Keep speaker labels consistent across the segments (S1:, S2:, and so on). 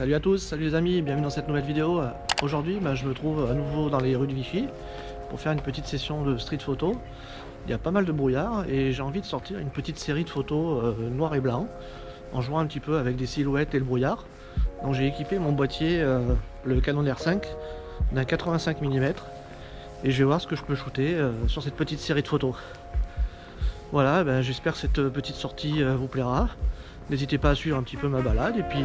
S1: Salut à tous, salut les amis, bienvenue dans cette nouvelle vidéo. Aujourd'hui je me trouve à nouveau dans les rues de Vichy pour faire une petite session de street photo. Il y a pas mal de brouillard et j'ai envie de sortir une petite série de photos noir et blanc en jouant un petit peu avec des silhouettes et le brouillard. Donc j'ai équipé mon boîtier, le Canon R5 d'un 85 mm et je vais voir ce que je peux shooter sur cette petite série de photos. Voilà, j'espère que cette petite sortie vous plaira. N'hésitez pas à suivre un petit peu ma balade et puis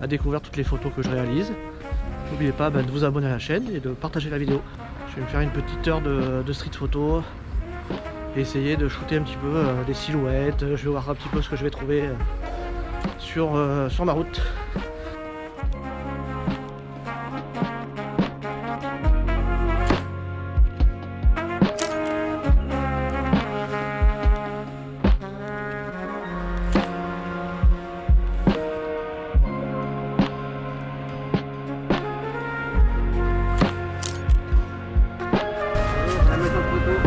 S1: à découvrir toutes les photos que je réalise. N'oubliez pas de vous abonner à la chaîne et de partager la vidéo. Je vais me faire une petite heure de street photo et essayer de shooter un petit peu des silhouettes. Je vais voir un petit peu ce que je vais trouver sur ma route.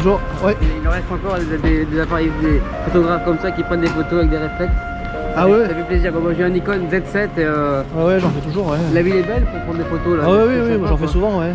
S1: Bonjour, ouais.
S2: Il en reste encore des appareils, des photographes comme ça qui prennent des photos avec des réflexes.
S1: Ah ouais.
S2: Ça fait plaisir. Moi j'ai un Nikon Z7 et
S1: ah ouais, j'en fais toujours, ouais.
S2: la ville est belle pour prendre des photos là.
S1: Ah ouais, oui, moi j'en fais souvent, ouais.